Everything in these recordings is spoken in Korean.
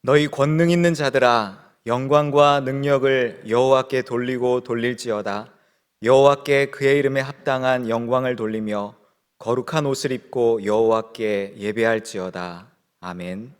너희 권능 있는 자들아, 영광과 능력을 여호와께 돌리고 돌릴지어다. 여호와께 그의 이름에 합당한 영광을 돌리며 거룩한 옷을 입고 여호와께 예배할지어다. 아멘.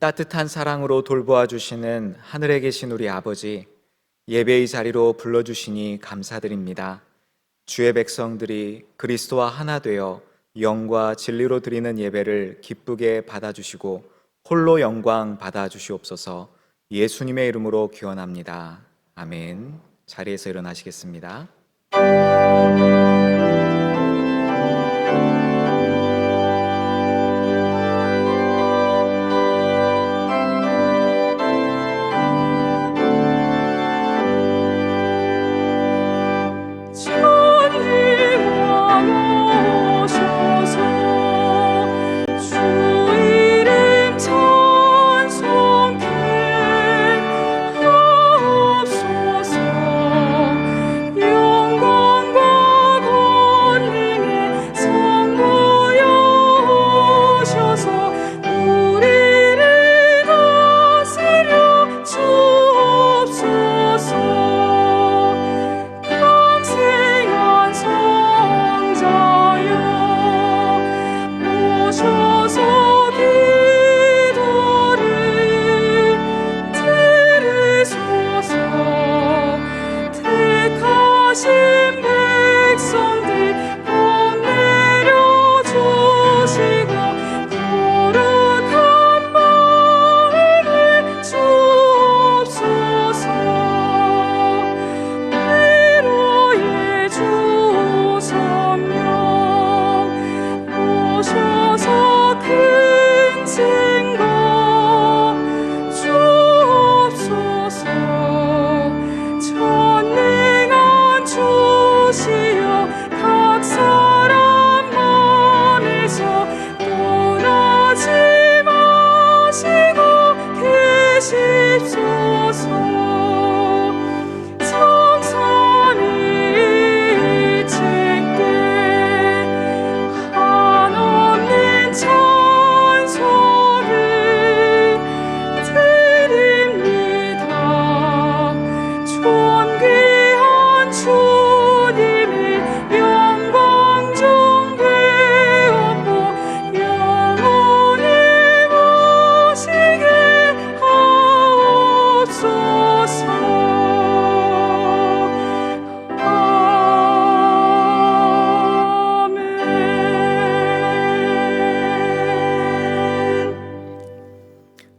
따뜻한 사랑으로 돌보아 주시는 하늘에 계신 우리 아버지, 예배의 자리로 불러주시니 감사드립니다. 주의 백성들이 그리스도와 하나 되어 영과 진리로 드리는 예배를 기쁘게 받아주시고 홀로 영광 받아주시옵소서. 예수님의 이름으로 기원합니다. 아멘. 자리에서 일어나시겠습니다.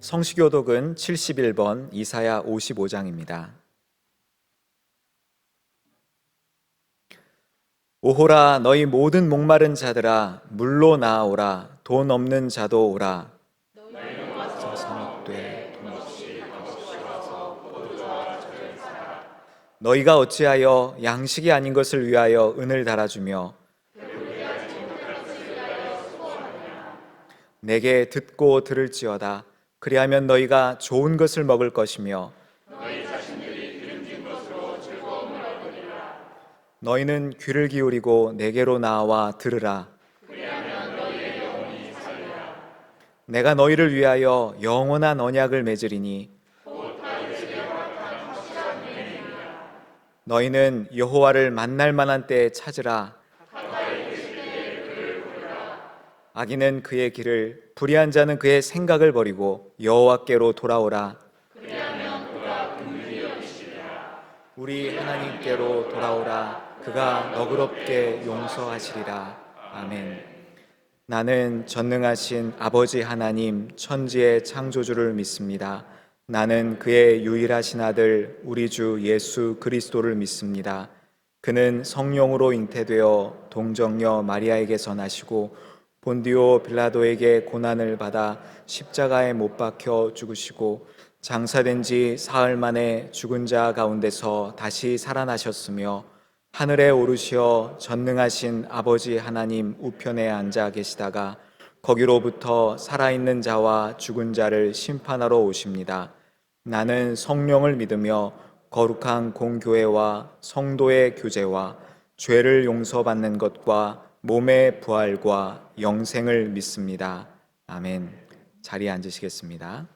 성시교독은 71번, 이사야 55장입니다. 오호라, 너희 모든 목마른 자들아, 물로 나아오라. 돈 없는 자도 오라. 너희가 어찌하여 양식이 아닌 것을 위하여 은을 달아주며 내게 듣고 들을지어다. 그리하면 너희가 좋은 것을 먹을 것이며 너희는 귀를 기울이고 내게로 나와 들으라. 내가 너희를 위하여 영원한 언약을 맺으리니 너희는 여호와를 만날 만한 때에 찾으라. 악인은 그의 길을, 불의한 자는 그의 생각을 버리고 여호와께로 돌아오라. 우리 하나님께로 돌아오라. 그가 너그럽게 용서하시리라. 아멘. 나는 전능하신 아버지 하나님, 천지의 창조주를 믿습니다. 나는 그의 유일하신 아들 우리 주 예수 그리스도를 믿습니다. 그는 성령으로 잉태되어 동정녀 마리아에게서 나시고 본디오 빌라도에게 고난을 받아 십자가에 못 박혀 죽으시고 장사된 지 사흘 만에 죽은 자 가운데서 다시 살아나셨으며 하늘에 오르시어 전능하신 아버지 하나님 우편에 앉아 계시다가 거기로부터 살아있는 자와 죽은 자를 심판하러 오십니다. 나는 성령을 믿으며 거룩한 공교회와 성도의 교제와 죄를 용서받는 것과 몸의 부활과 영생을 믿습니다. 아멘. 자리에 앉으시겠습니다.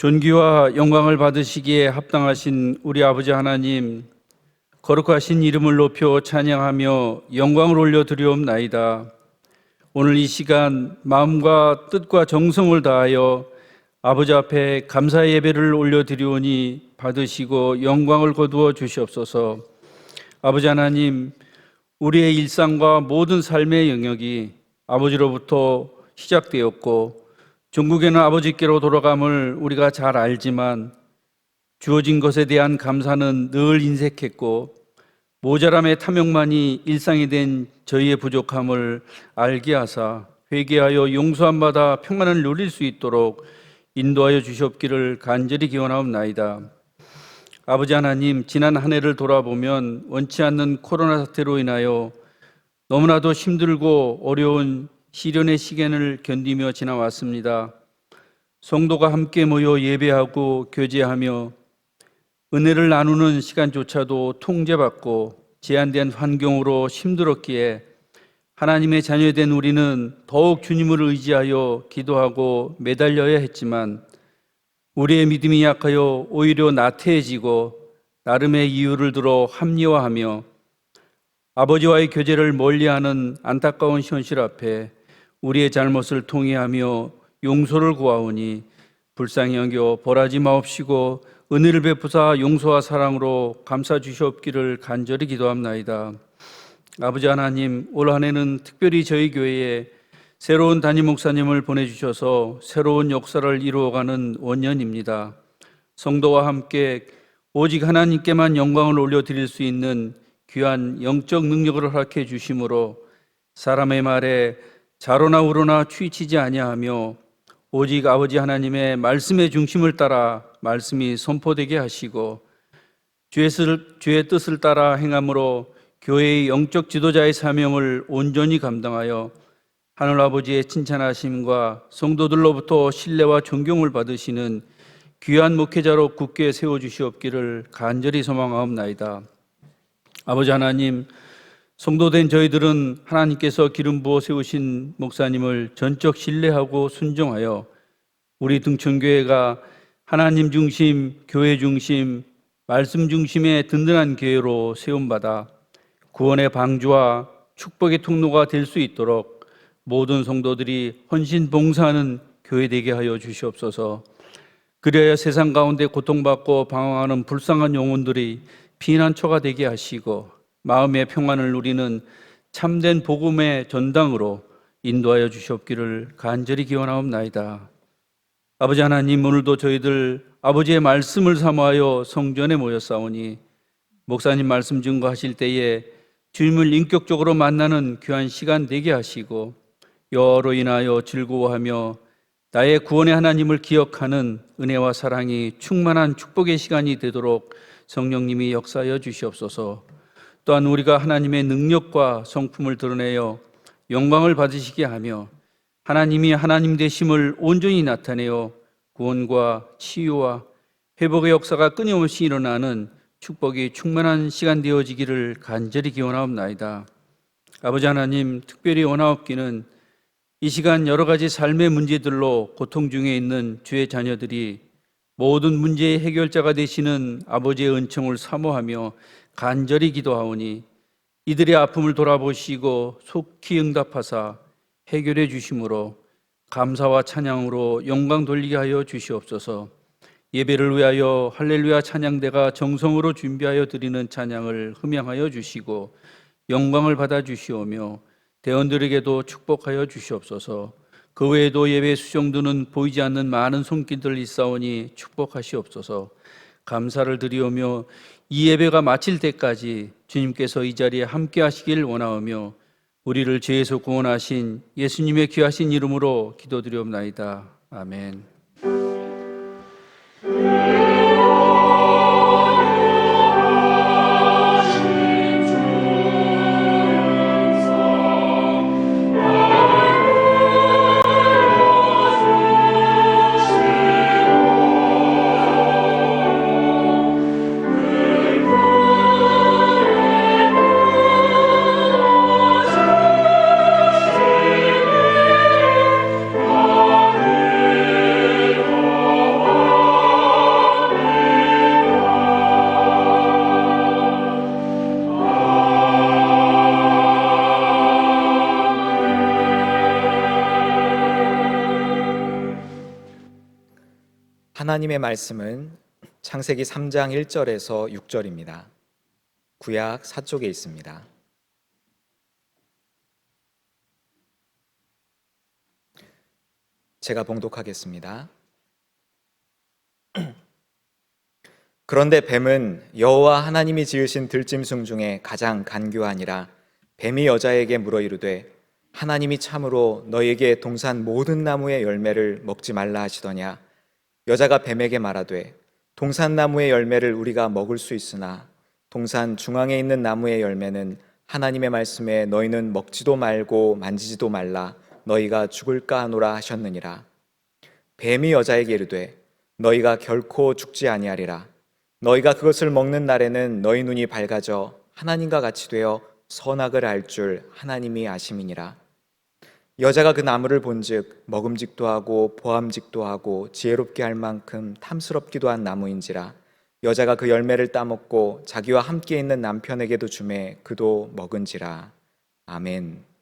존귀와 영광을 받으시기에 합당하신 우리 아버지 하나님, 거룩하신 이름을 높여 찬양하며 영광을 올려드리옵나이다. 오늘 이 시간 마음과 뜻과 정성을 다하여 아버지 앞에 감사의 예배를 올려드리오니 받으시고 영광을 거두어 주시옵소서. 아버지 하나님, 우리의 일상과 모든 삶의 영역이 아버지로부터 시작되었고 종국에는 아버지께로 돌아감을 우리가 잘 알지만 주어진 것에 대한 감사는 늘 인색했고 모자람의 탐욕만이 일상이 된 저희의 부족함을 알게 하사 회개하여 용서함 받아 평안을 누릴 수 있도록 인도하여 주시옵기를 간절히 기원하옵나이다. 아버지 하나님, 지난 한 해를 돌아보면 원치 않는 코로나 사태로 인하여 너무나도 힘들고 어려운 시련의 시간을 견디며 지나왔습니다. 성도가 함께 모여 예배하고 교제하며 은혜를 나누는 시간조차도 통제받고 제한된 환경으로 힘들었기에 하나님의 자녀된 우리는 더욱 주님을 의지하여 기도하고 매달려야 했지만 우리의 믿음이 약하여 오히려 나태해지고 나름의 이유를 들어 합리화하며 아버지와의 교제를 멀리하는 안타까운 현실 앞에 우리의 잘못을 통회하며 용서를 구하오니 불쌍히 여겨 벌하지 마옵시고 은혜를 베푸사 용서와 사랑으로 감싸 주시옵기를 간절히 기도합나이다. 아버지 하나님, 올 한 해는 특별히 저희 교회에 새로운 담임 목사님을 보내주셔서 새로운 역사를 이루어가는 원년입니다. 성도와 함께 오직 하나님께만 영광을 올려드릴 수 있는 귀한 영적 능력을 허락해 주심으로 사람의 말에 자로나 우로나 치이치지 아니하며 오직 아버지 하나님의 말씀의 중심을 따라 말씀이 선포되게 하시고 주의 뜻을 따라 행함으로 교회의 영적 지도자의 사명을 온전히 감당하여 하늘아버지의 칭찬하심과 성도들로부터 신뢰와 존경을 받으시는 귀한 목회자로 굳게 세워주시옵기를 간절히 소망하옵나이다. 아버지 하나님, 성도된 저희들은 하나님께서 기름 부어 세우신 목사님을 전적 신뢰하고 순종하여 우리 등촌교회가 하나님 중심, 교회 중심, 말씀 중심의 든든한 교회로 세움받아 구원의 방주와 축복의 통로가 될 수 있도록 모든 성도들이 헌신 봉사하는 교회 되게 하여 주시옵소서. 그래야 세상 가운데 고통받고 방황하는 불쌍한 영혼들이 피난처가 되게 하시고 마음의 평안을 누리는 참된 복음의 전당으로 인도하여 주시옵기를 간절히 기원하옵나이다. 아버지 하나님, 오늘도 저희들 아버지의 말씀을 사모하여 성전에 모였사오니 목사님 말씀 증거하실 때에 주님을 인격적으로 만나는 귀한 시간 되게 하시고 여로 인하여 즐거워하며 나의 구원의 하나님을 기억하는 은혜와 사랑이 충만한 축복의 시간이 되도록 성령님이 역사하여 주시옵소서. 또한 우리가 하나님의 능력과 성품을 드러내어 영광을 받으시게 하며 하나님이 하나님 되심을 온전히 나타내어 구원과 치유와 회복의 역사가 끊임없이 일어나는 축복이 충만한 시간 되어지기를 간절히 기원하옵나이다. 아버지 하나님, 특별히 원하옵기는 이 시간 여러 가지 삶의 문제들로 고통 중에 있는 주의 자녀들이 모든 문제의 해결자가 되시는 아버지의 은총을 사모하며 간절히 기도하오니 이들의 아픔을 돌아보시고 속히 응답하사 해결해 주심으로 감사와 찬양으로 영광 돌리게 하여 주시옵소서. 예배를 위하여 할렐루야 찬양대가 정성으로 준비하여 드리는 찬양을 흠양하여 주시고 영광을 받아 주시오며 대원들에게도 축복하여 주시옵소서. 그 외에도 예배 수종드는 보이지 않는 많은 손길들 있사오니 축복하시옵소서. 감사를 드리오며 이 예배가 마칠 때까지 주님께서 이 자리에 함께 하시길 원하오며 우리를 죄에서 구원하신 예수님의 귀하신 이름으로 기도드리옵나이다. 아멘. 하나님의 말씀은 창세기 3장 1절에서 6절입니다. 구약 서쪽에 있습니다. 제가 봉독하겠습니다. 그런데 뱀은 여호와 하나님이 지으신 들짐승 중에 가장 간교하니라. 뱀이 여자에게 물어 이르되 하나님이 참으로 너에게 동산 모든 나무의 열매를 먹지 말라 하시더냐. 여자가 뱀에게 말하되 동산 나무의 열매를 우리가 먹을 수 있으나 동산 중앙에 있는 나무의 열매는 하나님의 말씀에 너희는 먹지도 말고 만지지도 말라 너희가 죽을까 하노라 하셨느니라. 뱀이 여자에게 이르되 너희가 결코 죽지 아니하리라. 너희가 그것을 먹는 날에는 너희 눈이 밝아져 하나님과 같이 되어 선악을 알 줄 하나님이 아심이니라. 여자가 그 나무를 본즉 먹음직도 하고 보암직도 하고 지혜롭게 할 만큼 탐스럽기도 한 나무인지라. 여자가 그 열매를 따먹고 자기와 함께 있는 남편에게도 주매 그도 먹은지라. 아멘.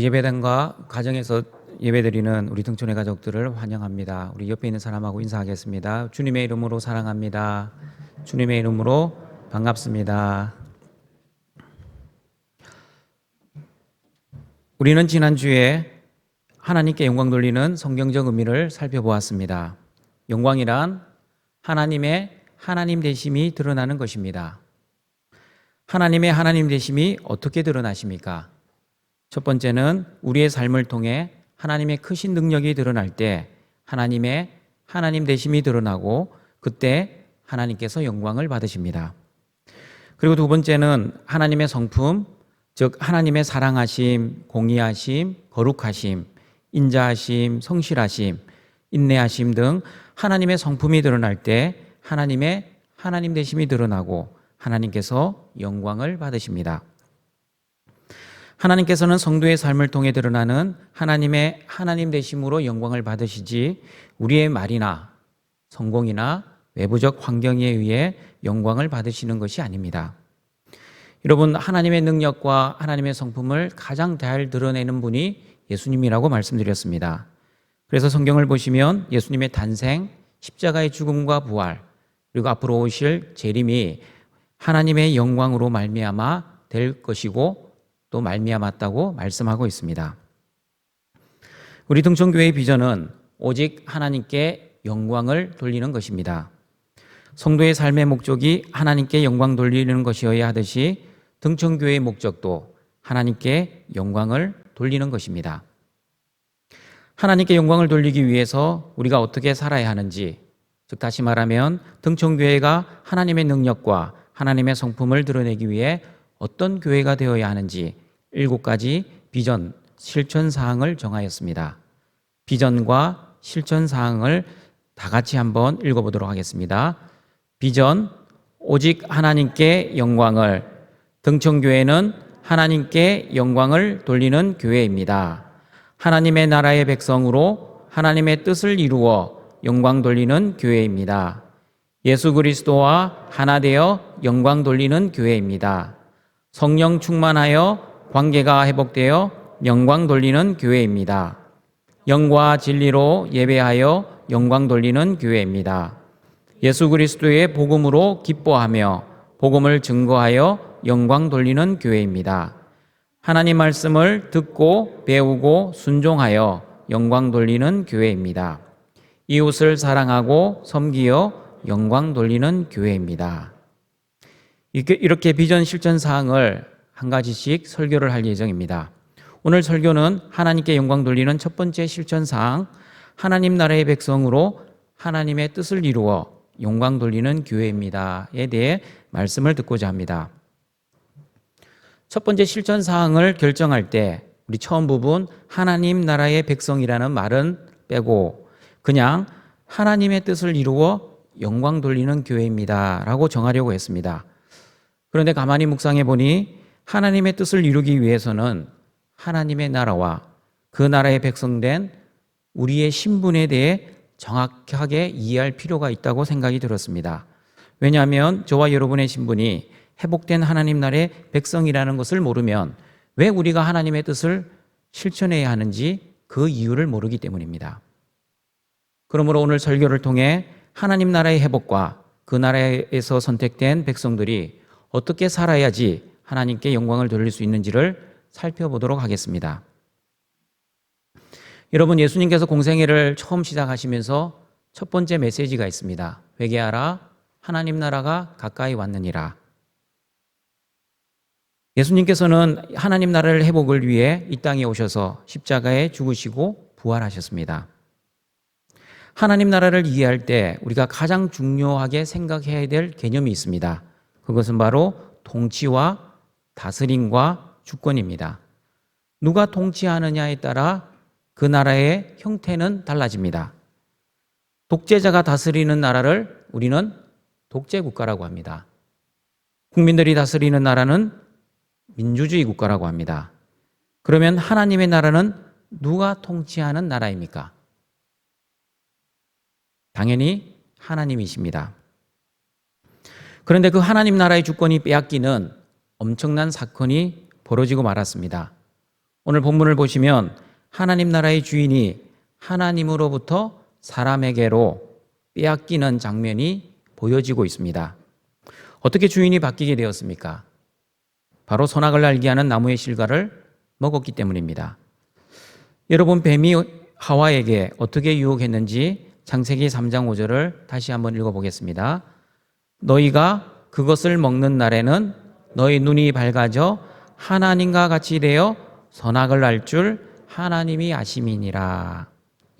우리 예배당과 가정에서 예배드리는 우리 등촌의 가족들을 환영합니다. 우리 옆에 있는 사람하고 인사하겠습니다. 주님의 이름으로 사랑합니다. 주님의 이름으로 반갑습니다. 우리는 지난주에 하나님께 영광 돌리는 성경적 의미를 살펴보았습니다. 영광이란 하나님의 하나님 되심이 드러나는 것입니다. 하나님의 하나님 되심이 어떻게 드러나십니까? 첫 번째는 우리의 삶을 통해 하나님의 크신 능력이 드러날 때 하나님의 하나님 되심이 드러나고 그때 하나님께서 영광을 받으십니다. 그리고 두 번째는 하나님의 성품, 즉 하나님의 사랑하심, 공의하심, 거룩하심, 인자하심, 성실하심, 인내하심 등 하나님의 성품이 드러날 때 하나님의 하나님 되심이 드러나고 하나님께서 영광을 받으십니다. 하나님께서는 성도의 삶을 통해 드러나는 하나님의 하나님 되심으로 영광을 받으시지 우리의 말이나 성공이나 외부적 환경에 의해 영광을 받으시는 것이 아닙니다. 여러분, 하나님의 능력과 하나님의 성품을 가장 잘 드러내는 분이 예수님이라고 말씀드렸습니다. 그래서 성경을 보시면 예수님의 탄생, 십자가의 죽음과 부활, 그리고 앞으로 오실 재림이 하나님의 영광으로 말미암아 될 것이고 또 말미암았다고 말씀하고 있습니다. 우리 등촌교회의 비전은 오직 하나님께 영광을 돌리는 것입니다. 성도의 삶의 목적이 하나님께 영광 돌리는 것이어야 하듯이 등촌교회의 목적도 하나님께 영광을 돌리는 것입니다. 하나님께 영광을 돌리기 위해서 우리가 어떻게 살아야 하는지, 즉 다시 말하면 등촌교회가 하나님의 능력과 하나님의 성품을 드러내기 위해 어떤 교회가 되어야 하는지 7가지 비전, 실천 사항을 정하였습니다. 비전과 실천 사항을 다 같이 한번 읽어보도록 하겠습니다. 비전, 오직 하나님께 영광을. 등촌교회는 하나님께 영광을 돌리는 교회입니다. 하나님의 나라의 백성으로 하나님의 뜻을 이루어 영광 돌리는 교회입니다. 예수 그리스도와 하나 되어 영광 돌리는 교회입니다. 성령 충만하여 관계가 회복되어 영광 돌리는 교회입니다. 영과 진리로 예배하여 영광 돌리는 교회입니다. 예수 그리스도의 복음으로 기뻐하며 복음을 증거하여 영광 돌리는 교회입니다. 하나님 말씀을 듣고 배우고 순종하여 영광 돌리는 교회입니다. 이웃을 사랑하고 섬기어 영광 돌리는 교회입니다. 이렇게 비전 실천 사항을 한 가지씩 설교를 할 예정입니다. 오늘 설교는 하나님께 영광 돌리는 첫 번째 실천 사항, 하나님 나라의 백성으로 하나님의 뜻을 이루어 영광 돌리는 교회입니다에 대해 말씀을 듣고자 합니다. 첫 번째 실천 사항을 결정할 때 우리 처음 부분 하나님 나라의 백성이라는 말은 빼고 그냥 하나님의 뜻을 이루어 영광 돌리는 교회입니다 라고 정하려고 했습니다. 그런데 가만히 묵상해 보니 하나님의 뜻을 이루기 위해서는 하나님의 나라와 그 나라의 백성된 우리의 신분에 대해 정확하게 이해할 필요가 있다고 생각이 들었습니다. 왜냐하면 저와 여러분의 신분이 회복된 하나님 나라의 백성이라는 것을 모르면 왜 우리가 하나님의 뜻을 실천해야 하는지 그 이유를 모르기 때문입니다. 그러므로 오늘 설교를 통해 하나님 나라의 회복과 그 나라에서 선택된 백성들이 어떻게 살아야지 하나님께 영광을 돌릴 수 있는지를 살펴보도록 하겠습니다. 여러분, 예수님께서 공생애를 처음 시작하시면서 첫 번째 메시지가 있습니다. 회개하라, 하나님 나라가 가까이 왔느니라. 예수님께서는 하나님 나라를 회복을 위해 이 땅에 오셔서 십자가에 죽으시고 부활하셨습니다. 하나님 나라를 이해할 때 우리가 가장 중요하게 생각해야 될 개념이 있습니다. 그것은 바로 통치와 다스림과 주권입니다. 누가 통치하느냐에 따라 그 나라의 형태는 달라집니다. 독재자가 다스리는 나라를 우리는 독재국가라고 합니다. 국민들이 다스리는 나라는 민주주의 국가라고 합니다. 그러면 하나님의 나라는 누가 통치하는 나라입니까? 당연히 하나님이십니다. 그런데 그 하나님 나라의 주권이 빼앗기는 엄청난 사건이 벌어지고 말았습니다. 오늘 본문을 보시면 하나님 나라의 주인이 하나님으로부터 사람에게로 빼앗기는 장면이 보여지고 있습니다. 어떻게 주인이 바뀌게 되었습니까? 바로 선악을 알게 하는 나무의 실과를 먹었기 때문입니다. 여러분, 뱀이 하와에게 어떻게 유혹했는지 창세기 3장 5절을 다시 한번 읽어보겠습니다. 너희가 그것을 먹는 날에는 너희 눈이 밝아져 하나님과 같이 되어 선악을 알 줄 하나님이 아심이니라.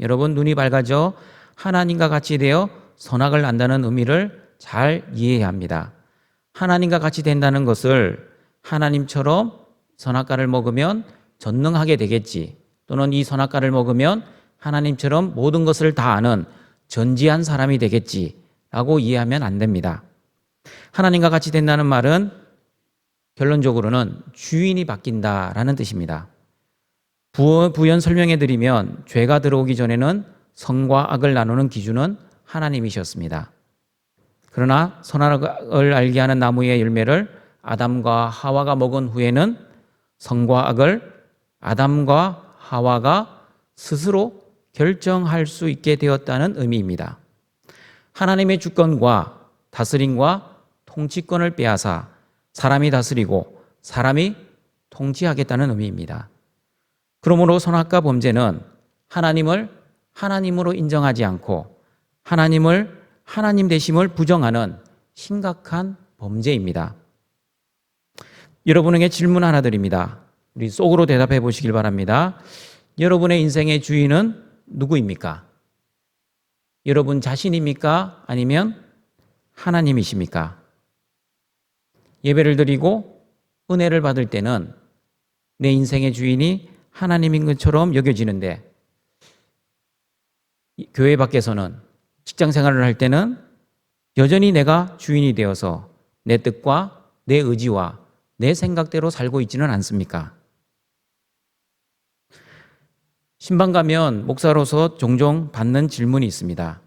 여러분, 눈이 밝아져 하나님과 같이 되어 선악을 안다는 의미를 잘 이해해야 합니다. 하나님과 같이 된다는 것을 하나님처럼 선악과를 먹으면 전능하게 되겠지, 또는 이 선악과를 먹으면 하나님처럼 모든 것을 다 아는 전지한 사람이 되겠지라고 이해하면 안 됩니다. 하나님과 같이 된다는 말은 결론적으로는 주인이 바뀐다라는 뜻입니다. 부연 설명해 드리면 죄가 들어오기 전에는 선과 악을 나누는 기준은 하나님이셨습니다. 그러나 선악을 알게 하는 나무의 열매를 아담과 하와가 먹은 후에는 선과 악을 아담과 하와가 스스로 결정할 수 있게 되었다는 의미입니다. 하나님의 주권과 다스림과 통치권을 빼앗아 사람이 다스리고 사람이 통치하겠다는 의미입니다. 그러므로 선악과 범죄는 하나님을 하나님으로 인정하지 않고 하나님을 하나님 되심을 부정하는 심각한 범죄입니다. 여러분에게 질문 하나 드립니다. 우리 속으로 대답해 보시길 바랍니다. 여러분의 인생의 주인은 누구입니까? 여러분 자신입니까? 아니면 하나님이십니까? 예배를 드리고 은혜를 받을 때는 내 인생의 주인이 하나님인 것처럼 여겨지는데, 교회 밖에서는, 직장 생활을 할 때는 여전히 내가 주인이 되어서 내 뜻과 내 의지와 내 생각대로 살고 있지는 않습니까? 신방 가면 목사로서 종종 받는 질문이 있습니다.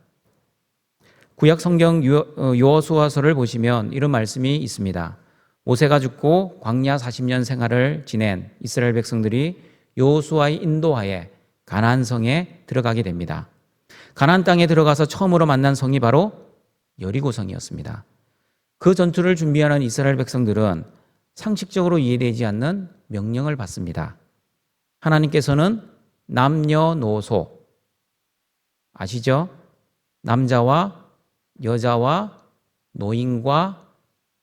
구약 성경 여호수아서를 보시면 이런 말씀이 있습니다. 모세가 죽고 광야 40년 생활을 지낸 이스라엘 백성들이 여호수아의 인도하에 가나안 성에 들어가게 됩니다. 가나안 땅에 들어가서 처음으로 만난 성이 바로 여리고성이었습니다. 그 전투를 준비하는 이스라엘 백성들은 상식적으로 이해되지 않는 명령을 받습니다. 하나님께서는 남녀노소, 아시죠? 남자와 여자와 노인과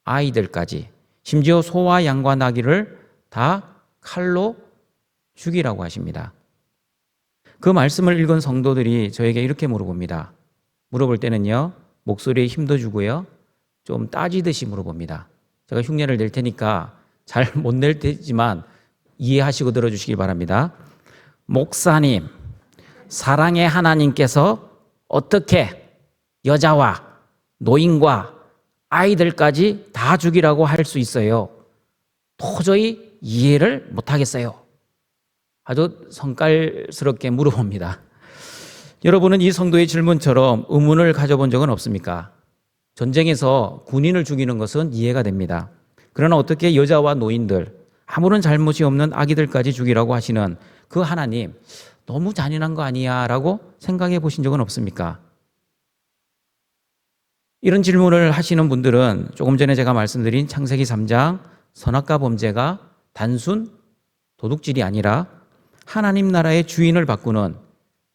아이들까지, 심지어 소와 양과 나귀를 다 칼로 죽이라고 하십니다. 그 말씀을 읽은 성도들이 저에게 이렇게 물어봅니다. 물어볼 때는요, 목소리에 힘도 주고요, 좀 따지듯이 물어봅니다. 제가 흉내를 낼 테니까 잘 못 낼 테지만 이해하시고 들어주시기 바랍니다. 목사님, 사랑의 하나님께서 어떻게 여자와 노인과 아이들까지 다 죽이라고 할 수 있어요? 도저히 이해를 못하겠어요. 아주 성깔스럽게 물어봅니다. 여러분은 이 성도의 질문처럼 의문을 가져본 적은 없습니까? 전쟁에서 군인을 죽이는 것은 이해가 됩니다. 그러나 어떻게 여자와 노인들, 아무런 잘못이 없는 아기들까지 죽이라고 하시는 그 하나님, 너무 잔인한 거 아니야? 라고 생각해 보신 적은 없습니까? 이런 질문을 하시는 분들은 조금 전에 제가 말씀드린 창세기 3장 선악과 범죄가 단순 도둑질이 아니라 하나님 나라의 주인을 바꾸는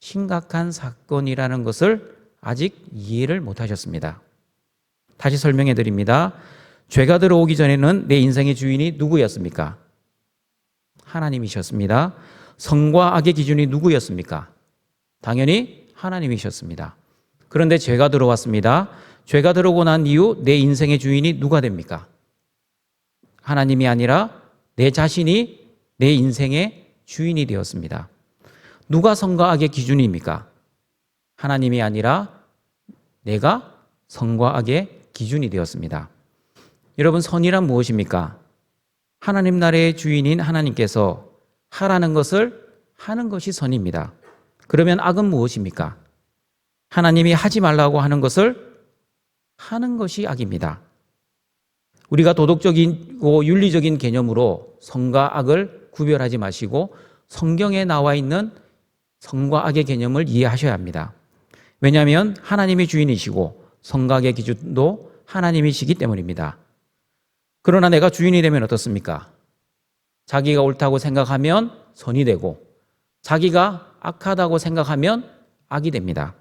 심각한 사건이라는 것을 아직 이해를 못하셨습니다. 다시 설명해 드립니다. 죄가 들어오기 전에는 내 인생의 주인이 누구였습니까? 하나님이셨습니다. 선과 악의 기준이 누구였습니까? 당연히 하나님이셨습니다. 그런데 죄가 들어왔습니다. 죄가 들어오고 난 이후 내 인생의 주인이 누가 됩니까? 하나님이 아니라 내 자신이 내 인생의 주인이 되었습니다. 누가 선과 악의 기준입니까? 하나님이 아니라 내가 선과 악의 기준이 되었습니다. 여러분, 선이란 무엇입니까? 하나님 나라의 주인인 하나님께서 하라는 것을 하는 것이 선입니다. 그러면 악은 무엇입니까? 하나님이 하지 말라고 하는 것을 하는 것이 악입니다. 우리가 도덕적이고 윤리적인 개념으로 선과 악을 구별하지 마시고 성경에 나와 있는 선과 악의 개념을 이해하셔야 합니다. 왜냐하면 하나님이 주인이시고 선과 악의 기준도 하나님이시기 때문입니다. 그러나 내가 주인이 되면 어떻습니까? 자기가 옳다고 생각하면 선이 되고 자기가 악하다고 생각하면 악이 됩니다.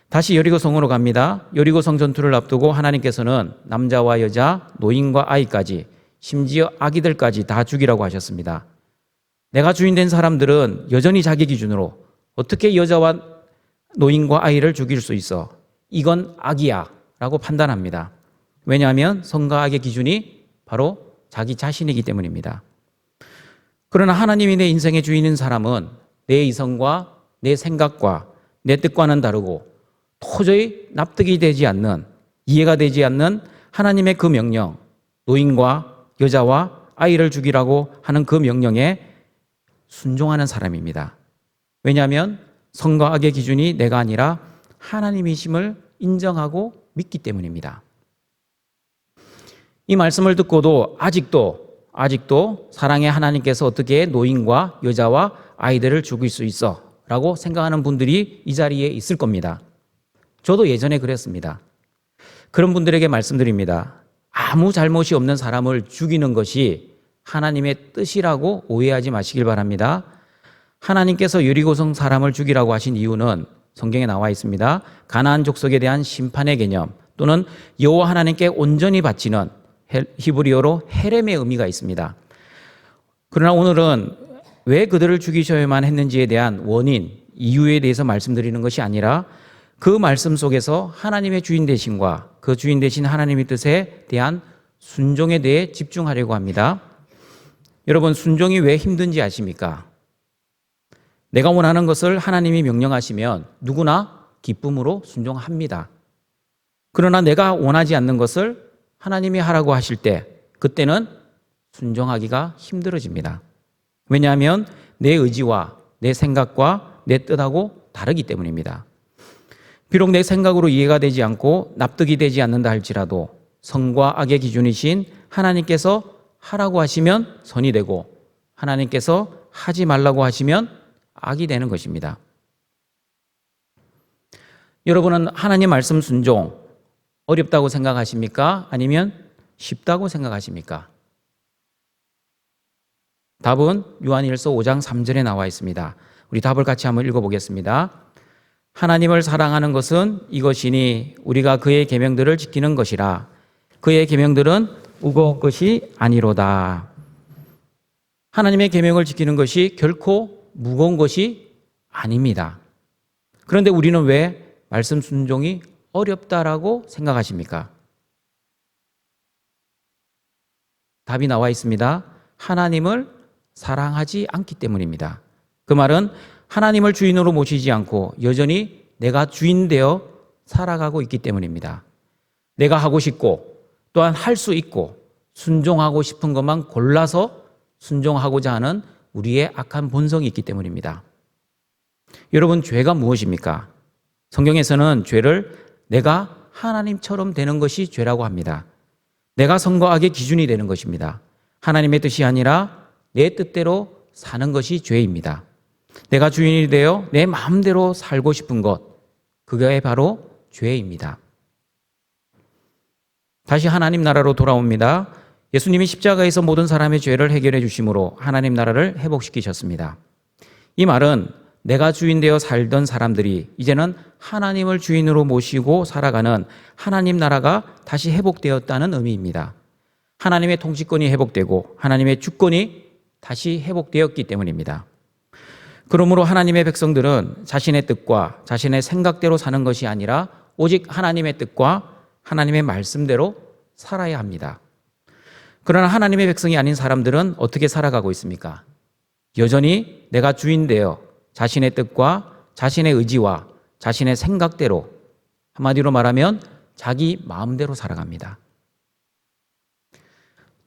다시 여리고성으로 갑니다. 여리고성 전투를 앞두고 하나님께서는 남자와 여자, 노인과 아이까지, 심지어 아기들까지 다 죽이라고 하셨습니다. 내가 주인 된 사람들은 여전히 자기 기준으로 어떻게 여자와 노인과 아이를 죽일 수 있어? 이건 악이야 라고 판단합니다. 왜냐하면 선과 악의 기준이 바로 자기 자신이기 때문입니다. 그러나 하나님이 내 인생의 주인인 사람은 내 이성과 내 생각과 내 뜻과는 다르고 도저히 납득이 되지 않는, 이해가 되지 않는 하나님의 그 명령, 노인과 여자와 아이를 죽이라고 하는 그 명령에 순종하는 사람입니다. 왜냐하면 선과 악의 기준이 내가 아니라 하나님이심을 인정하고 믿기 때문입니다. 이 말씀을 듣고도 아직도 사랑의 하나님께서 어떻게 노인과 여자와 아이들을 죽일 수 있어? 라고 생각하는 분들이 이 자리에 있을 겁니다. 저도 예전에 그랬습니다. 그런 분들에게 말씀드립니다. 아무 잘못이 없는 사람을 죽이는 것이 하나님의 뜻이라고 오해하지 마시길 바랍니다. 하나님께서 여리고성 사람을 죽이라고 하신 이유는 성경에 나와 있습니다. 가나안 족속에 대한 심판의 개념 또는 여호와 하나님께 온전히 바치는 히브리어로 헤렘의 의미가 있습니다. 그러나 오늘은 왜 그들을 죽이셔야만 했는지에 대한 원인, 이유에 대해서 말씀드리는 것이 아니라 그 말씀 속에서 하나님의 주인 되심과 그 주인 되신 하나님의 뜻에 대한 순종에 대해 집중하려고 합니다. 여러분, 순종이 왜 힘든지 아십니까? 내가 원하는 것을 하나님이 명령하시면 누구나 기쁨으로 순종합니다. 그러나 내가 원하지 않는 것을 하나님이 하라고 하실 때 그때는 순종하기가 힘들어집니다. 왜냐하면 내 의지와 내 생각과 내 뜻하고 다르기 때문입니다. 비록 내 생각으로 이해가 되지 않고 납득이 되지 않는다 할지라도 선과 악의 기준이신 하나님께서 하라고 하시면 선이 되고 하나님께서 하지 말라고 하시면 악이 되는 것입니다. 여러분은 하나님 말씀 순종 어렵다고 생각하십니까? 아니면 쉽다고 생각하십니까? 답은 요한일서 5장 3절에 나와 있습니다. 우리 답을 같이 한번 읽어보겠습니다. 하나님을 사랑하는 것은 이것이니 우리가 그의 계명들을 지키는 것이라. 그의 계명들은 무거운 것이 아니로다. 하나님의 계명을 지키는 것이 결코 무거운 것이 아닙니다. 그런데 우리는 왜 말씀 순종이 어렵다라고 생각하십니까? 답이 나와 있습니다. 하나님을 사랑하지 않기 때문입니다. 그 말은 하나님을 주인으로 모시지 않고 여전히 내가 주인 되어 살아가고 있기 때문입니다. 내가 하고 싶고 또한 할 수 있고 순종하고 싶은 것만 골라서 순종하고자 하는 우리의 악한 본성이 있기 때문입니다. 여러분, 죄가 무엇입니까? 성경에서는 죄를 내가 하나님처럼 되는 것이 죄라고 합니다. 내가 선과 악의 기준이 되는 것입니다. 하나님의 뜻이 아니라 내 뜻대로 사는 것이 죄입니다. 내가 주인이 되어 내 마음대로 살고 싶은 것, 그게 바로 죄입니다. 다시 하나님 나라로 돌아옵니다. 예수님이 십자가에서 모든 사람의 죄를 해결해 주심으로 하나님 나라를 회복시키셨습니다. 이 말은 내가 주인 되어 살던 사람들이 이제는 하나님을 주인으로 모시고 살아가는 하나님 나라가 다시 회복되었다는 의미입니다. 하나님의 통치권이 회복되고 하나님의 주권이 다시 회복되었기 때문입니다. 그러므로 하나님의 백성들은 자신의 뜻과 자신의 생각대로 사는 것이 아니라 오직 하나님의 뜻과 하나님의 말씀대로 살아야 합니다. 그러나 하나님의 백성이 아닌 사람들은 어떻게 살아가고 있습니까? 여전히 내가 주인 되어 자신의 뜻과 자신의 의지와 자신의 생각대로, 한마디로 말하면 자기 마음대로 살아갑니다.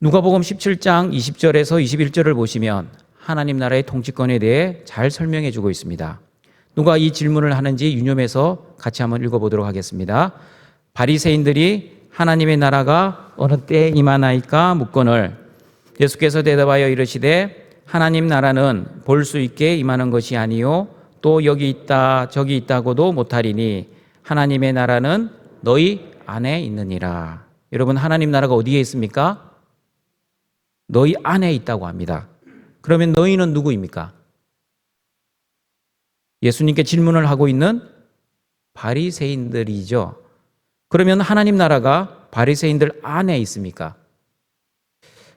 누가복음 17장 20절에서 21절을 보시면 하나님 나라의 통치권에 대해 잘 설명해 주고 있습니다. 누가 이 질문을 하는지 유념해서 같이 한번 읽어보도록 하겠습니다. 바리새인들이 하나님의 나라가 어느 때에 임하나이까 묻거늘 예수께서 대답하여 이르시되 하나님 나라는 볼 수 있게 임하는 것이 아니요 또 여기 있다 저기 있다고도 못하리니 하나님의 나라는 너희 안에 있느니라. 여러분, 하나님 나라가 어디에 있습니까? 너희 안에 있다고 합니다. 그러면 너희는 누구입니까? 예수님께 질문을 하고 있는 바리새인들이죠. 그러면 하나님 나라가 바리새인들 안에 있습니까?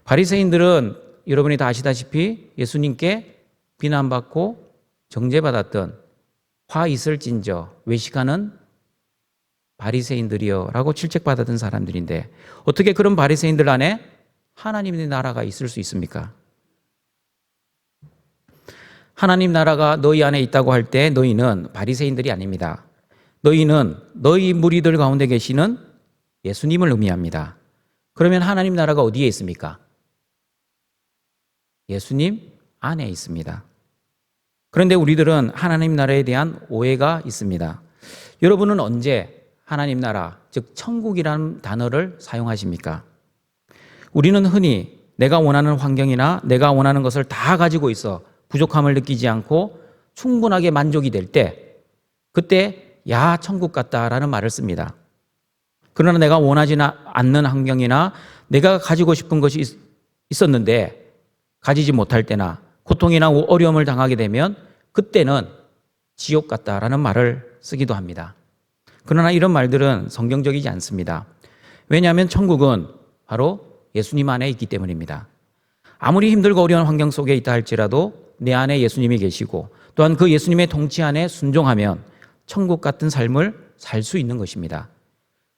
바리새인들은 여러분이 다 아시다시피 예수님께 비난받고 정죄받았던 화 있을진저 외식하는 바리새인들이여 라고 질책받았던 사람들인데 어떻게 그런 바리새인들 안에 하나님의 나라가 있을 수 있습니까? 하나님 나라가 너희 안에 있다고 할 때 너희는 바리새인들이 아닙니다. 너희는 너희 무리들 가운데 계시는 예수님을 의미합니다. 그러면 하나님 나라가 어디에 있습니까? 예수님 안에 있습니다. 그런데 우리들은 하나님 나라에 대한 오해가 있습니다. 여러분은 언제 하나님 나라, 즉 천국이라는 단어를 사용하십니까? 우리는 흔히 내가 원하는 환경이나 내가 원하는 것을 다 가지고 있어 부족함을 느끼지 않고 충분하게 만족이 될 때, 그때 야 천국 같다라는 말을 씁니다. 그러나 내가 원하지 않는 환경이나 내가 가지고 싶은 것이 있었는데 가지지 못할 때나 고통이나 어려움을 당하게 되면 그때는 지옥 같다라는 말을 쓰기도 합니다. 그러나 이런 말들은 성경적이지 않습니다. 왜냐하면 천국은 바로 예수님 안에 있기 때문입니다. 아무리 힘들고 어려운 환경 속에 있다 할지라도 내 안에 예수님이 계시고 또한 그 예수님의 통치 안에 순종하면 천국 같은 삶을 살 수 있는 것입니다.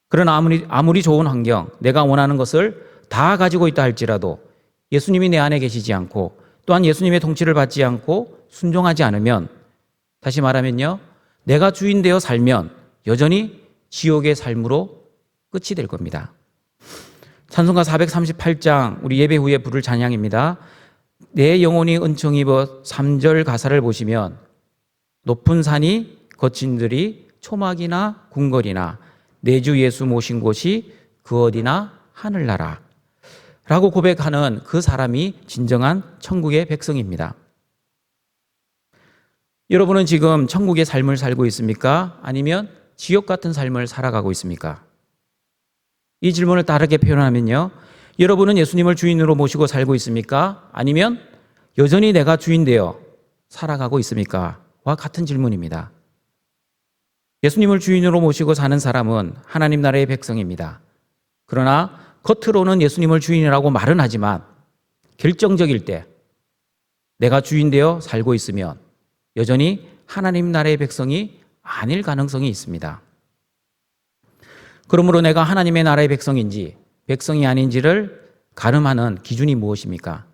그러나 아무리 좋은 환경, 내가 원하는 것을 다 가지고 있다 할지라도 예수님이 내 안에 계시지 않고 또한 예수님의 통치를 받지 않고 순종하지 않으면, 다시 말하면요, 내가 주인 되어 살면 여전히 지옥의 삶으로 끝이 될 겁니다. 찬송가 438장 우리 예배 후에 부를 찬양입니다. 내 영혼이 은총 입어 3절 가사를 보시면 높은 산이 거친 들이 초막이나 궁궐이나 내 주 예수 모신 곳이 그 어디나 하늘나라 라고 고백하는 그 사람이 진정한 천국의 백성입니다. 여러분은 지금 천국의 삶을 살고 있습니까? 아니면 지옥 같은 삶을 살아가고 있습니까? 이 질문을 다르게 표현하면요, 여러분은 예수님을 주인으로 모시고 살고 있습니까? 아니면 여전히 내가 주인 되어 살아가고 있습니까? 와 같은 질문입니다. 예수님을 주인으로 모시고 사는 사람은 하나님 나라의 백성입니다. 그러나 겉으로는 예수님을 주인이라고 말은 하지만 결정적일 때 내가 주인 되어 살고 있으면 여전히 하나님 나라의 백성이 아닐 가능성이 있습니다. 그러므로 내가 하나님의 나라의 백성인지 백성이 아닌지를 가늠하는 기준이 무엇입니까?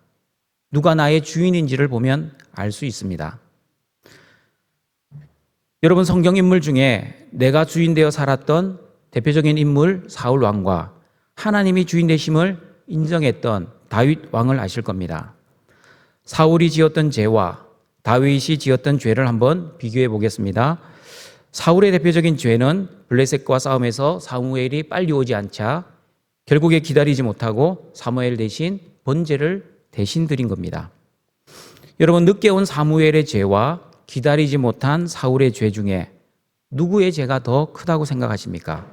누가 나의 주인인지를 보면 알 수 있습니다. 여러분, 성경 인물 중에 내가 주인 되어 살았던 대표적인 인물 사울 왕과 하나님이 주인 되심을 인정했던 다윗 왕을 아실 겁니다. 사울이 지었던 죄와 다윗이 지었던 죄를 한번 비교해 보겠습니다. 사울의 대표적인 죄는 블레셋과 싸움에서 사무엘이 빨리 오지 않자 결국에 기다리지 못하고 사무엘 대신 번제를 대신 드린 겁니다. 여러분, 늦게 온 사무엘의 죄와 기다리지 못한 사울의 죄 중에 누구의 죄가 더 크다고 생각하십니까?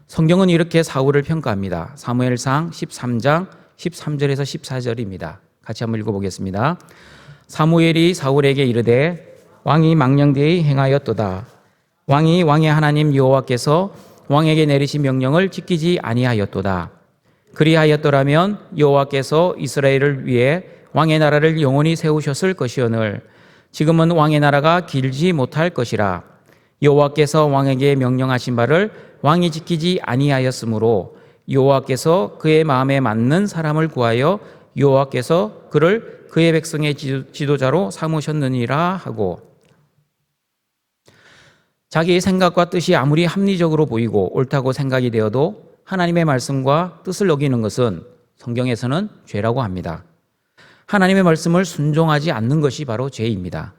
성경은 이렇게 사울을 평가합니다. 사무엘상 13장 13절에서 14절입니다. 같이 한번 읽어보겠습니다. 사무엘이 사울에게 이르되 왕이 망령되이 행하였도다. 왕이 왕의 하나님 여호와께서 왕에게 내리신 명령을 지키지 아니하였도다. 그리하였더라면 여호와께서 이스라엘을 위해 왕의 나라를 영원히 세우셨을 것이오늘 지금은 왕의 나라가 길지 못할 것이라. 여호와께서 왕에게 명령하신 바를 왕이 지키지 아니하였으므로 여호와께서 그의 마음에 맞는 사람을 구하여 여호와께서 그를 그의 백성의 지도자로 삼으셨느니라 하고, 자기의 생각과 뜻이 아무리 합리적으로 보이고 옳다고 생각이 되어도 하나님의 말씀과 뜻을 어기는 것은 성경에서는 죄라고 합니다. 하나님의 말씀을 순종하지 않는 것이 바로 죄입니다.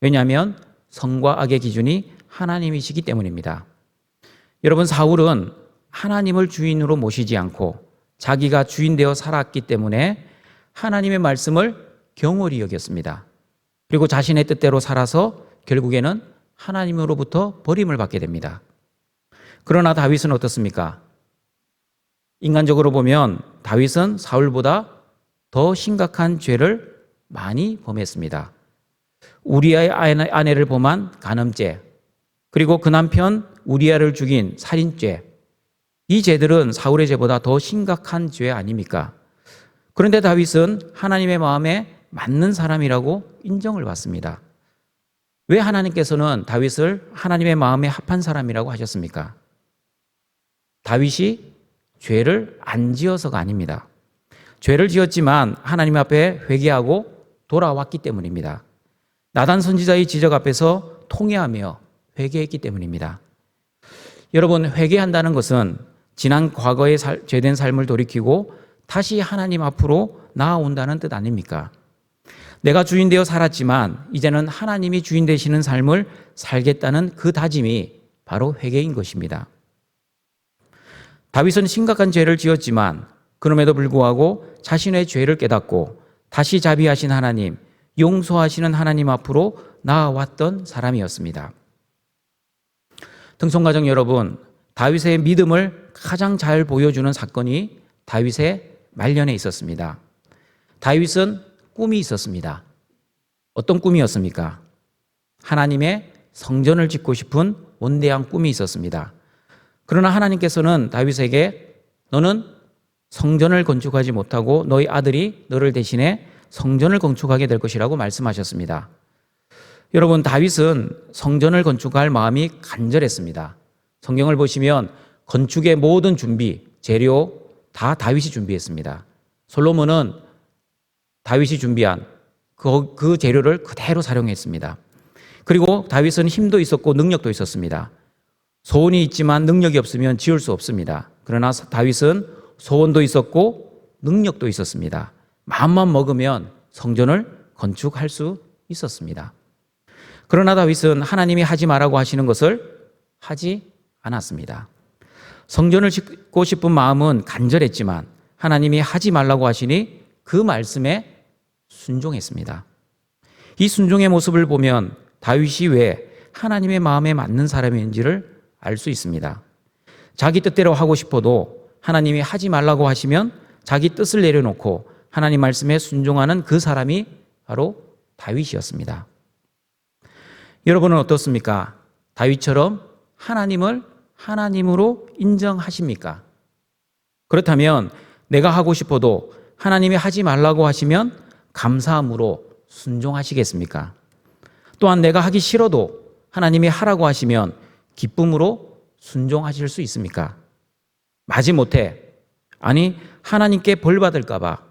왜냐하면 선과 악의 기준이 하나님이시기 때문입니다. 여러분, 사울은 하나님을 주인으로 모시지 않고 자기가 주인 되어 살았기 때문에 하나님의 말씀을 경홀히 여겼습니다. 그리고 자신의 뜻대로 살아서 결국에는 하나님으로부터 버림을 받게 됩니다. 그러나 다윗은 어떻습니까? 인간적으로 보면 다윗은 사울보다 더 심각한 죄를 많이 범했습니다. 우리아의 아내를 범한 간음죄, 그리고 그 남편 우리아를 죽인 살인죄, 이 죄들은 사울의 죄보다 더 심각한 죄 아닙니까? 그런데 다윗은 하나님의 마음에 맞는 사람이라고 인정을 받습니다. 왜 하나님께서는 다윗을 하나님의 마음에 합한 사람이라고 하셨습니까? 다윗이 죄를 안 지어서가 아닙니다. 죄를 지었지만 하나님 앞에 회개하고 돌아왔기 때문입니다. 나단 선지자의 지적 앞에서 통회하며 회개했기 때문입니다. 여러분, 회개한다는 것은 지난 과거의 죄된 삶을 돌이키고 다시 하나님 앞으로 나아온다는 뜻 아닙니까? 내가 주인 되어 살았지만 이제는 하나님이 주인 되시는 삶을 살겠다는 그 다짐이 바로 회개인 것입니다. 다윗은 심각한 죄를 지었지만 그럼에도 불구하고 자신의 죄를 깨닫고 다시 자비하신 하나님, 용서하시는 하나님 앞으로 나아왔던 사람이었습니다. 등촌가족 여러분, 다윗의 믿음을 가장 잘 보여주는 사건이 다윗의 말년에 있었습니다. 다윗은 꿈이 있었습니다. 어떤 꿈이었습니까? 하나님의 성전을 짓고 싶은 원대한 꿈이 있었습니다. 그러나 하나님께서는 다윗에게 너는 성전을 건축하지 못하고 너희 아들이 너를 대신해 성전을 건축하게 될 것이라고 말씀하셨습니다. 여러분, 다윗은 성전을 건축할 마음이 간절했습니다. 성경을 보시면 건축의 모든 준비, 재료 다 다윗이 준비했습니다. 솔로몬은 다윗이 준비한 그 재료를 그대로 사용했습니다. 그리고 다윗은 힘도 있었고 능력도 있었습니다. 소원이 있지만 능력이 없으면 지을 수 없습니다. 그러나 다윗은 소원도 있었고 능력도 있었습니다. 마음만 먹으면 성전을 건축할 수 있었습니다. 그러나 다윗은 하나님이 하지 말라고 하시는 것을 하지 않았습니다. 성전을 짓고 싶은 마음은 간절했지만 하나님이 하지 말라고 하시니 그 말씀에 순종했습니다. 이 순종의 모습을 보면 다윗이 왜 하나님의 마음에 맞는 사람인지를 알 수 있습니다. 자기 뜻대로 하고 싶어도 하나님이 하지 말라고 하시면 자기 뜻을 내려놓고 하나님 말씀에 순종하는 그 사람이 바로 다윗이었습니다. 여러분은 어떻습니까? 다윗처럼 하나님을 하나님으로 인정하십니까? 그렇다면 내가 하고 싶어도 하나님이 하지 말라고 하시면 감사함으로 순종하시겠습니까? 또한 내가 하기 싫어도 하나님이 하라고 하시면 기쁨으로 순종하실 수 있습니까? 마지못해 하나님께 벌 받을까 봐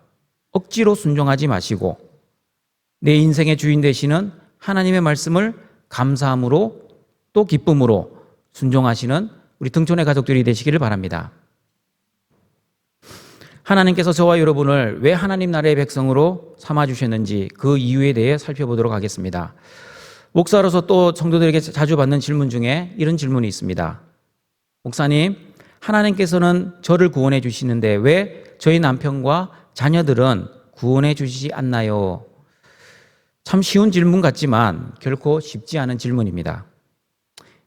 억지로 순종하지 마시고 내 인생의 주인 되시는 하나님의 말씀을 감사함으로 또 기쁨으로 순종하시는 우리 등촌의 가족들이 되시기를 바랍니다. 하나님께서 저와 여러분을 왜 하나님 나라의 백성으로 삼아주셨는지 그 이유에 대해 살펴보도록 하겠습니다. 목사로서 또 성도들에게 자주 받는 질문 중에 이런 질문이 있습니다. 목사님, 하나님께서는 저를 구원해 주시는데 왜 저희 남편과 자녀들은 구원해 주시지 않나요? 참 쉬운 질문 같지만 결코 쉽지 않은 질문입니다.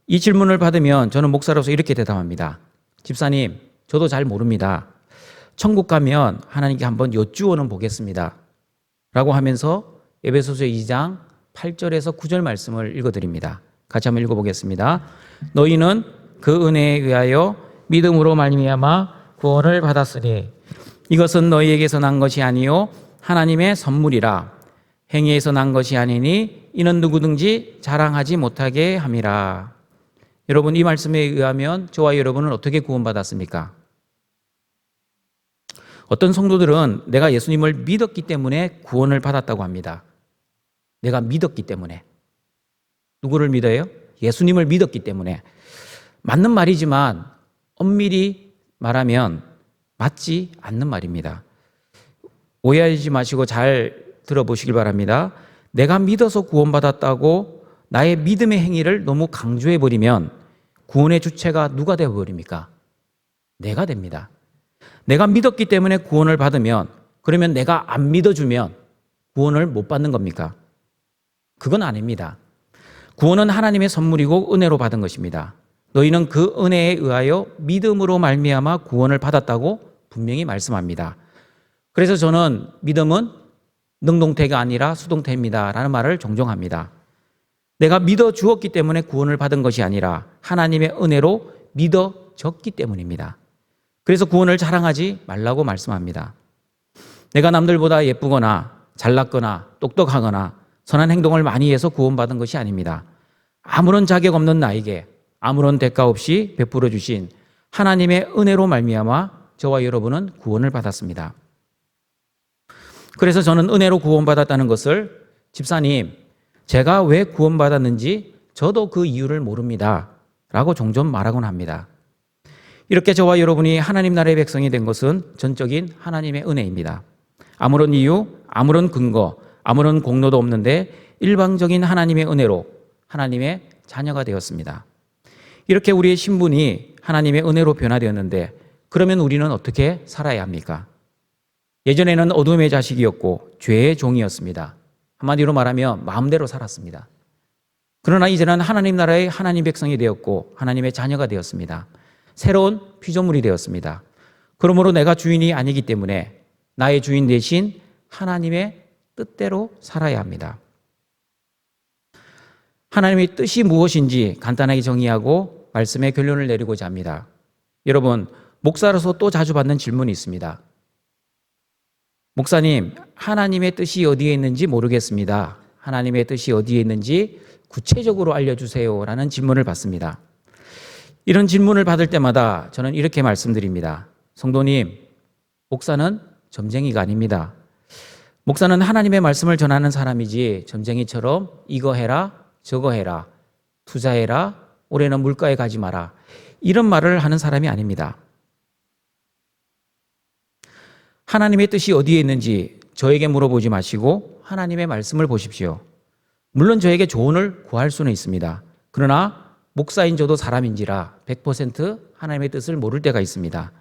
이 질문을 받으면 저는 목사로서 이렇게 대답합니다. 집사님, 저도 잘 모릅니다. 천국 가면 하나님께 한번 여쭈어는 보겠습니다. 라고 하면서 에베소서 2장 8절에서 9절 말씀을 읽어드립니다. 같이 한번 읽어보겠습니다. 너희는 그 은혜에 의하여 믿음으로 말미암아 구원을 받았으니 이것은 너희에게서 난 것이 아니요 하나님의 선물이라. 행위에서 난 것이 아니니 이는 누구든지 자랑하지 못하게 함이라. 여러분, 이 말씀에 의하면 저와 여러분은 어떻게 구원받았습니까? 어떤 성도들은 내가 예수님을 믿었기 때문에 구원을 받았다고 합니다. 내가 믿었기 때문에. 누구를 믿어요? 예수님을 믿었기 때문에. 맞는 말이지만 엄밀히 말하면 맞지 않는 말입니다. 오해하지 마시고 잘 들어보시길 바랍니다. 내가 믿어서 구원받았다고 나의 믿음의 행위를 너무 강조해버리면 구원의 주체가 누가 되어버립니까? 내가 됩니다. 내가 믿었기 때문에 구원을 받으면, 그러면 내가 안 믿어주면 구원을 못 받는 겁니까? 그건 아닙니다. 구원은 하나님의 선물이고 은혜로 받은 것입니다. 너희는 그 은혜에 의하여 믿음으로 말미암아 구원을 받았다고 분명히 말씀합니다. 그래서 저는 믿음은 능동태가 아니라 수동태입니다 라는 말을 종종 합니다. 내가 믿어 주었기 때문에 구원을 받은 것이 아니라 하나님의 은혜로 믿어졌기 때문입니다. 그래서 구원을 자랑하지 말라고 말씀합니다. 내가 남들보다 예쁘거나 잘났거나 똑똑하거나 선한 행동을 많이 해서 구원받은 것이 아닙니다. 아무런 자격 없는 나에게 아무런 대가 없이 베풀어 주신 하나님의 은혜로 말미암아 저와 여러분은 구원을 받았습니다. 그래서 저는 은혜로 구원받았다는 것을 집사님, 제가 왜 구원받았는지 저도 그 이유를 모릅니다 라고 종종 말하곤 합니다. 이렇게 저와 여러분이 하나님 나라의 백성이 된 것은 전적인 하나님의 은혜입니다. 아무런 이유, 아무런 근거, 아무런 공로도 없는데 일방적인 하나님의 은혜로 하나님의 자녀가 되었습니다. 이렇게 우리의 신분이 하나님의 은혜로 변화되었는데 그러면 우리는 어떻게 살아야 합니까? 예전에는 어둠의 자식이었고 죄의 종이었습니다. 한마디로 말하면 마음대로 살았습니다. 그러나 이제는 하나님 나라의 하나님 백성이 되었고 하나님의 자녀가 되었습니다. 새로운 피조물이 되었습니다. 그러므로 내가 주인이 아니기 때문에 나의 주인 대신 하나님의 뜻대로 살아야 합니다. 하나님의 뜻이 무엇인지 간단하게 정의하고 말씀의 결론을 내리고자 합니다. 여러분, 목사로서 또 자주 받는 질문이 있습니다. 목사님, 하나님의 뜻이 어디에 있는지 모르겠습니다. 하나님의 뜻이 어디에 있는지 구체적으로 알려주세요 라는 질문을 받습니다. 이런 질문을 받을 때마다 저는 이렇게 말씀드립니다. 성도님, 목사는 점쟁이가 아닙니다. 목사는 하나님의 말씀을 전하는 사람이지 점쟁이처럼 이거 해라, 저거 해라, 투자해라, 올해는 물가에 가지 마라 이런 말을 하는 사람이 아닙니다. 하나님의 뜻이 어디에 있는지 저에게 물어보지 마시고 하나님의 말씀을 보십시오. 물론 저에게 조언을 구할 수는 있습니다. 그러나 목사인 저도 사람인지라 100% 하나님의 뜻을 모를 때가 있습니다.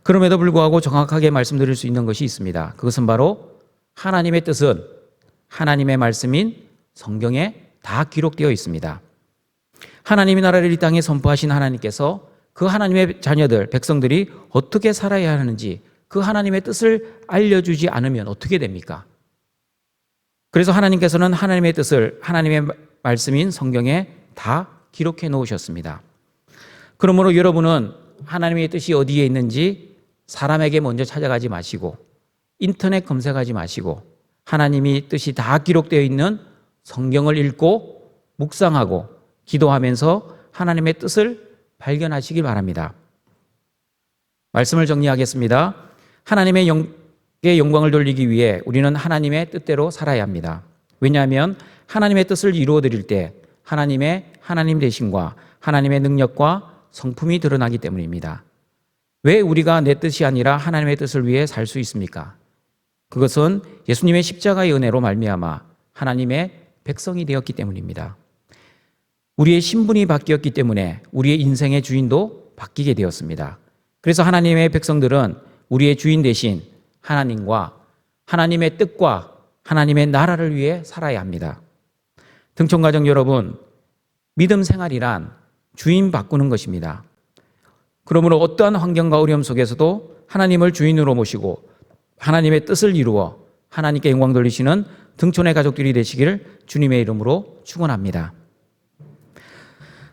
그럼에도 불구하고 정확하게 말씀드릴 수 있는 것이 있습니다. 그것은 바로 하나님의 뜻은 하나님의 말씀인 성경에 다 기록되어 있습니다. 하나님의 나라를 이 땅에 선포하신 하나님께서 그 하나님의 자녀들, 백성들이 어떻게 살아야 하는지 그 하나님의 뜻을 알려주지 않으면 어떻게 됩니까? 그래서 하나님께서는 하나님의 뜻을 하나님의 말씀인 성경에 다 기록해 놓으셨습니다. 그러므로 여러분은 하나님의 뜻이 어디에 있는지 사람에게 먼저 찾아가지 마시고 인터넷 검색하지 마시고 하나님의 뜻이 다 기록되어 있는 성경을 읽고 묵상하고 기도하면서 하나님의 뜻을 발견하시길 바랍니다. 말씀을 정리하겠습니다. 하나님의 영광을 돌리기 위해 우리는 하나님의 뜻대로 살아야 합니다. 왜냐하면 하나님의 뜻을 이루어 드릴 때 하나님의 하나님 되심과 하나님의 능력과 성품이 드러나기 때문입니다. 왜 우리가 내 뜻이 아니라 하나님의 뜻을 위해 살 수 있습니까? 그것은 예수님의 십자가의 은혜로 말미암아 하나님의 백성이 되었기 때문입니다. 우리의 신분이 바뀌었기 때문에 우리의 인생의 주인도 바뀌게 되었습니다. 그래서 하나님의 백성들은 우리의 주인 대신 하나님과 하나님의 뜻과 하나님의 나라를 위해 살아야 합니다. 등촌가정 여러분, 믿음 생활이란 주인 바꾸는 것입니다. 그러므로 어떠한 환경과 어려움 속에서도 하나님을 주인으로 모시고 하나님의 뜻을 이루어 하나님께 영광 돌리시는 등촌의 가족들이 되시기를 주님의 이름으로 축원합니다.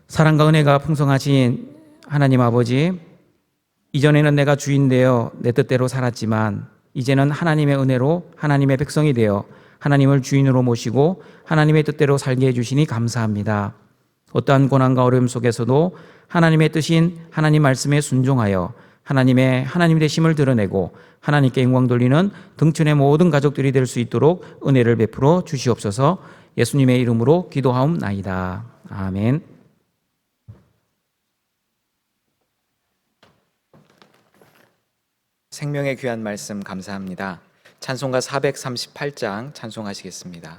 사랑과 은혜가 풍성하신 하나님 아버지, 이전에는 내가 주인 되어 내 뜻대로 살았지만 이제는 하나님의 은혜로 하나님의 백성이 되어 하나님을 주인으로 모시고 하나님의 뜻대로 살게 해주시니 감사합니다. 어떠한 고난과 어려움 속에서도 하나님의 뜻인 하나님 말씀에 순종하여 하나님의 하나님 되심을 드러내고 하나님께 영광 돌리는 등촌의 모든 가족들이 될 수 있도록 은혜를 베풀어 주시옵소서. 예수님의 이름으로 기도하옵나이다. 아멘. 생명의 귀한 말씀 감사합니다. 찬송가 438장 찬송하시겠습니다.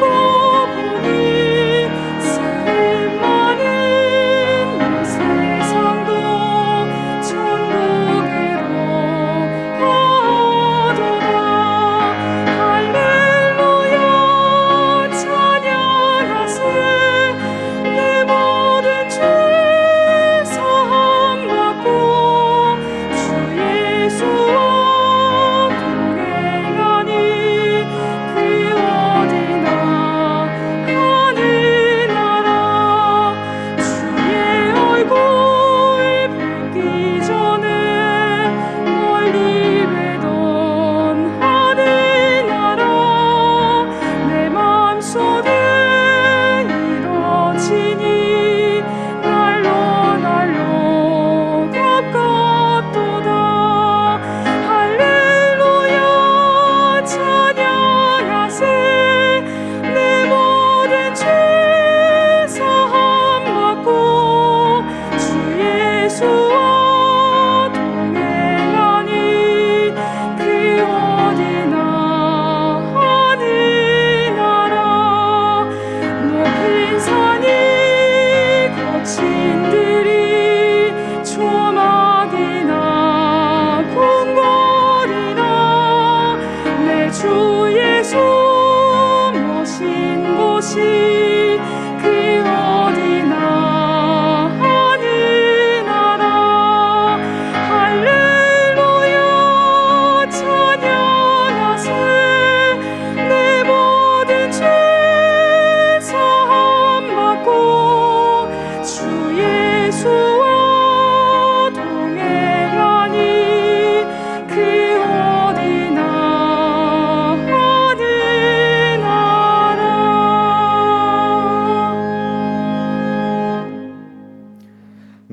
고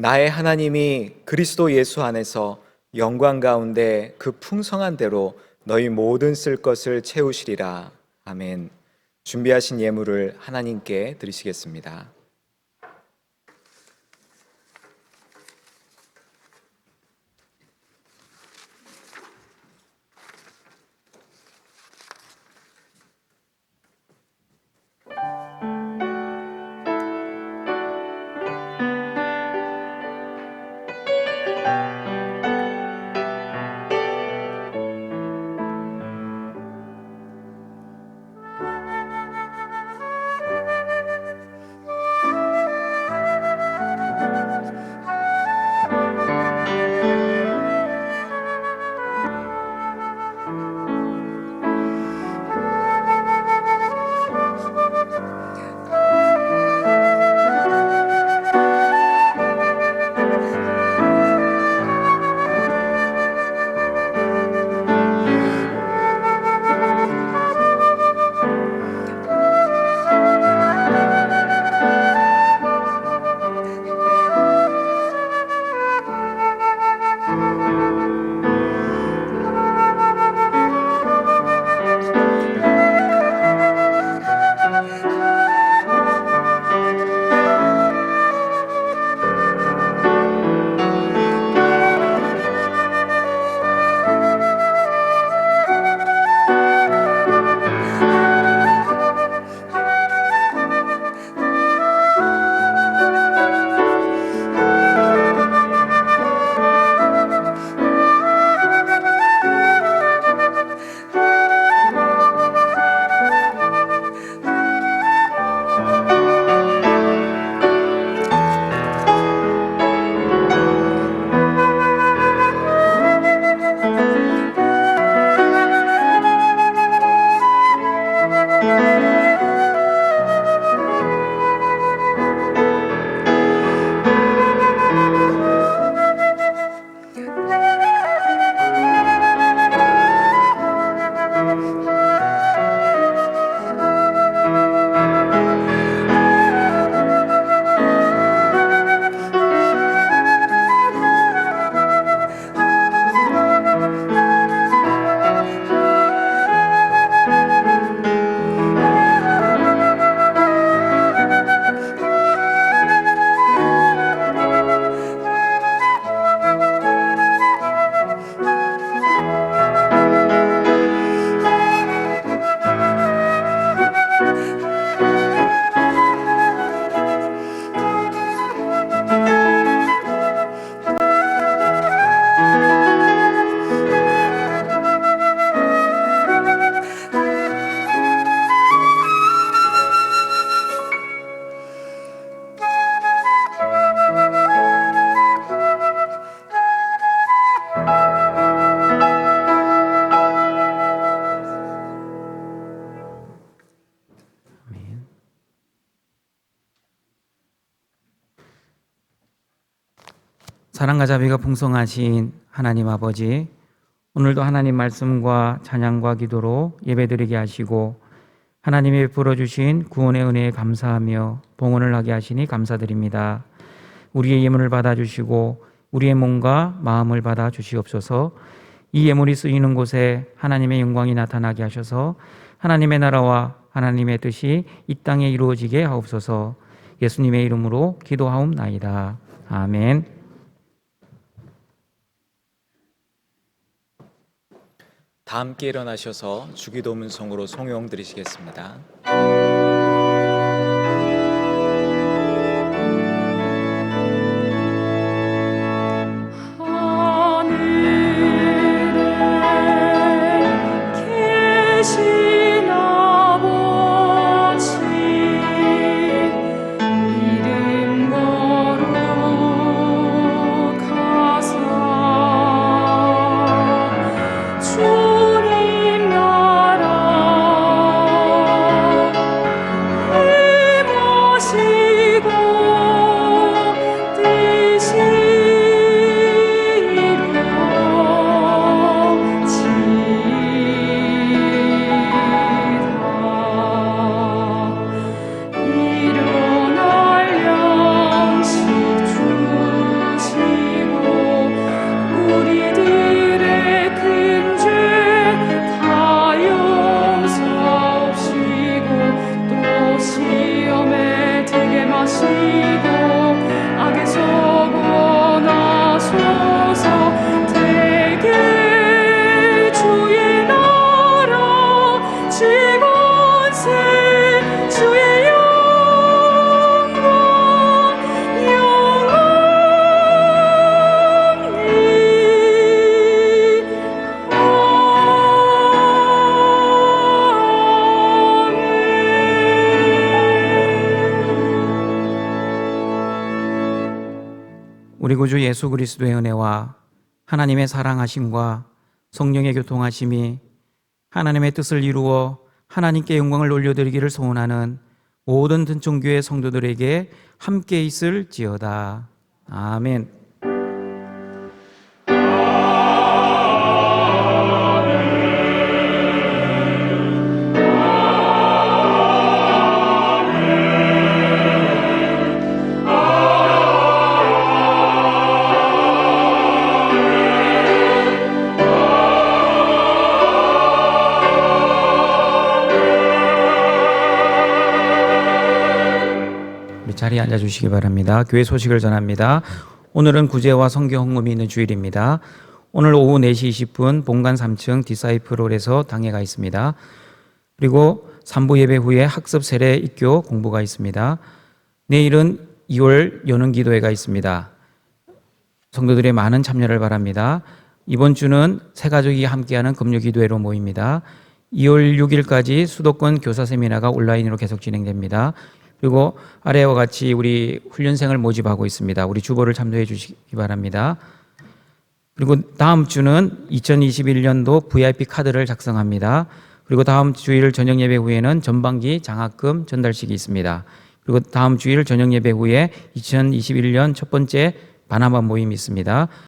나의 하나님이 그리스도 예수 안에서 영광 가운데 그 풍성한 대로 너희 모든 쓸 것을 채우시리라. 아멘. 준비하신 예물을 하나님께 드리시겠습니다. 사랑과 자비가 풍성하신 하나님 아버지, 오늘도 하나님 말씀과 찬양과 기도로 예배드리게 하시고 하나님이 베풀어 주신 구원의 은혜에 감사하며 봉헌을 하게 하시니 감사드립니다. 우리의 예물을 받아주시고 우리의 몸과 마음을 받아주시옵소서. 이 예물이 쓰이는 곳에 하나님의 영광이 나타나게 하셔서 하나님의 나라와 하나님의 뜻이 이 땅에 이루어지게 하옵소서. 예수님의 이름으로 기도하옵나이다. 아멘. 다 함께 일어나셔서 주기도문성으로 송영 드리시겠습니다. 우리 구주 예수 그리스도의 은혜와 하나님의 사랑하심과 성령의 교통하심이 하나님의 뜻을 이루어 하나님께 영광을 올려드리기를 소원하는 모든 등촌교회 성도들에게 함께 있을지어다. 아멘. 자리에 앉아주시기 바랍니다. 교회 소식을 전합니다. 오늘은 구제와 성경 헌금이 있는 주일입니다. 오늘 오후 4시 20분 본관 3층 디사이플홀에서 당회가 있습니다. 그리고 3부 예배 후에 학습 세례 입교 공부가 있습니다. 내일은 2월 여는 기도회가 있습니다. 성도들의 많은 참여를 바랍니다. 이번 주는 새 가족이 함께하는 금요 기도회로 모입니다. 2월 6일까지 수도권 교사 세미나가 온라인으로 계속 진행됩니다. 그리고 아래와 같이 우리 훈련생을 모집하고 있습니다. 우리 주보를 참조해 주시기 바랍니다. 그리고 다음 주는 2021년도 VIP 카드를 작성합니다. 그리고 다음 주일 저녁 예배 후에는 전반기 장학금 전달식이 있습니다. 그리고 다음 주일 저녁 예배 후에 2021년 첫 번째 바나바 모임이 있습니다.